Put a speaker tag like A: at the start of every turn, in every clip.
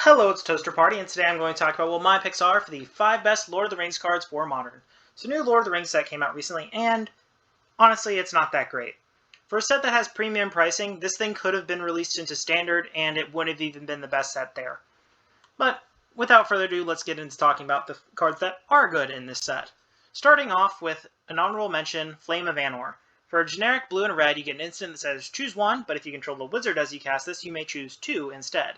A: Hello, it's Toaster Party, and today I'm going to talk about what my picks are for the 5 best Lord of the Rings cards for Modern. So, new Lord of the Rings set came out recently, and honestly, it's not that great. For a set that has premium pricing, this thing could have been released into Standard, and it wouldn't have even been the best set there. But, without further ado, let's get into talking about the cards that are good in this set. Starting off with an honorable mention, Flame of Anor. For a generic blue and red, you get an instant that says choose one, but if you control the wizard as you cast this, you may choose 2 instead.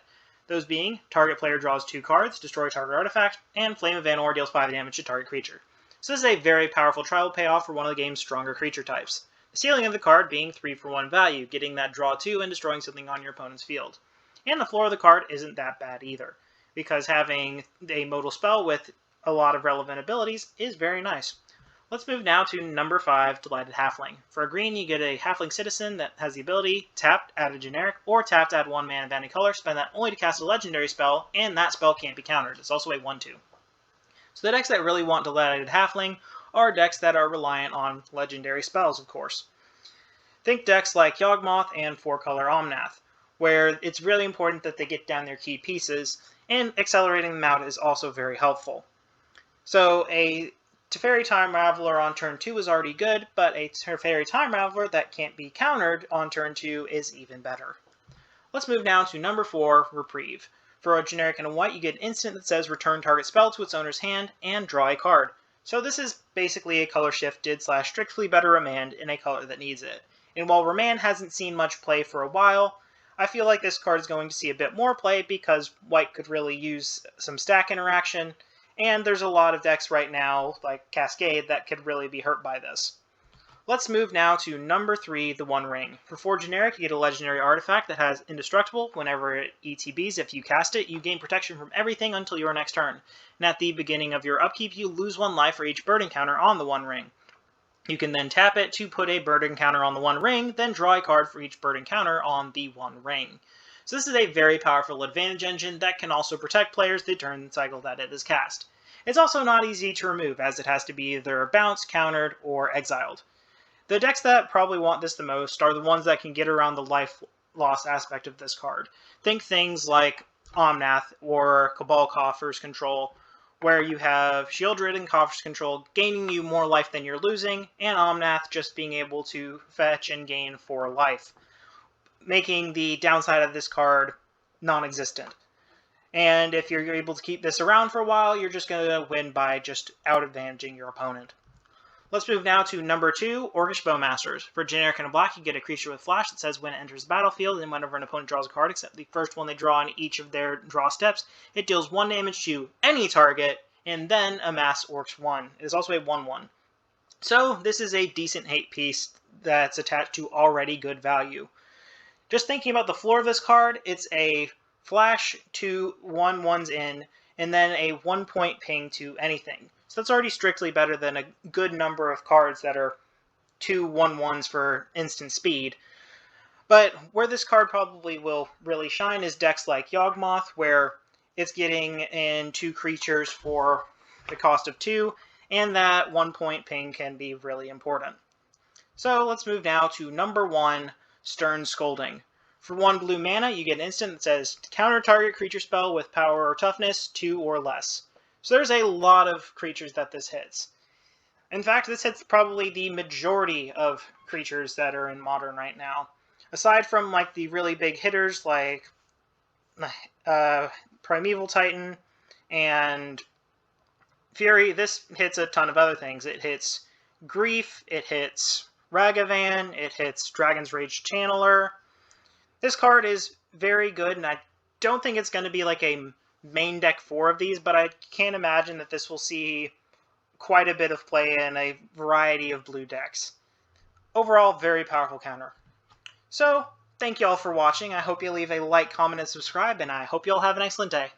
A: Those being, target player draws 2 cards, destroy target artifact, and Flame of Anor deals 5 damage to target creature. So this is a very powerful trial payoff for one of the game's stronger creature types. The ceiling of the card being 3 for 1 value, getting that draw 2 and destroying something on your opponent's field. And the floor of the card isn't that bad either, because having a modal spell with a lot of relevant abilities is very nice. Let's move now to number 5, Delighted Halfling. For a green, you get a Halfling Citizen that has the ability tapped, add a generic, or tapped, add 1 mana of any color, spend that only to cast a legendary spell, and that spell can't be countered. It's also a 1/2. So the decks that really want Delighted Halfling are decks that are reliant on legendary spells, of course. Think decks like Yawgmoth and 4-color Omnath, where it's really important that they get down their key pieces, and accelerating them out is also very helpful. So a Teferi Time Raveler on turn 2 is already good, but a Teferi Time Raveler that can't be countered on turn 2 is even better. Let's move now to number 4, Reprieve. For a generic and a white, you get an instant that says return target spell to its owner's hand and draw a card. So this is basically a color shifted / strictly better Remand in a color that needs it. And while Remand hasn't seen much play for a while, I feel like this card is going to see a bit more play because white could really use some stack interaction, and there's a lot of decks right now, like Cascade, that could really be hurt by this. Let's move now to number 3, the One Ring. For 4 generic, you get a legendary artifact that has Indestructible. Whenever it ETBs, if you cast it, you gain protection from everything until your next turn. And at the beginning of your upkeep, you lose 1 life for each burden counter on the One Ring. You can then tap it to put a burden counter on the One Ring, then draw a card for each burden counter on the One Ring. So this is a very powerful advantage engine that can also protect players the turn cycle that it is cast. It's also not easy to remove, as it has to be either bounced, countered, or exiled. The decks that probably want this the most are the ones that can get around the life loss aspect of this card. Think things like Omnath or Cabal Coffer's Control, where you have Shieldred and Coffer's Control gaining you more life than you're losing, and Omnath just being able to fetch and gain 4 life, making the downside of this card non-existent. And if you're able to keep this around for a while, you're just going to win by just out-advantaging your opponent. Let's move now to number 2, Orcish Bowmasters. For generic and a black, you get a creature with flash that says when it enters the battlefield, and whenever an opponent draws a card except the first one they draw on each of their draw steps, it deals 1 damage to any target, and then amass Orcs 1. It is also a 1/1. So this is a decent hate piece that's attached to already good value. Just thinking about the floor of this card, it's a flash to 1/1s in, and then a 1-point ping to anything. So that's already strictly better than a good number of cards that are 2 1/1s for instant speed. But where this card probably will really shine is decks like Yawgmoth, where it's getting in 2 creatures for the cost of 2, and that 1-point ping can be really important. So let's move now to number 1, Stern Scolding. For 1 blue mana, you get an instant that says counter target creature spell with power or toughness 2 or less. So there's a lot of creatures that this hits. In fact, this hits probably the majority of creatures that are in Modern right now. Aside from like the really big hitters like Primeval Titan and Fury, this hits a ton of other things. It hits Grief, it hits Ragavan, it hits Dragon's Rage Channeler. This card is very good, and I don't think it's going to be like a main deck 4 of these, but I can't imagine that this will see quite a bit of play in a variety of blue decks. Overall, very powerful counter. So, thank you all for watching. I hope you leave a like, comment, and subscribe, and I hope you all have an excellent day.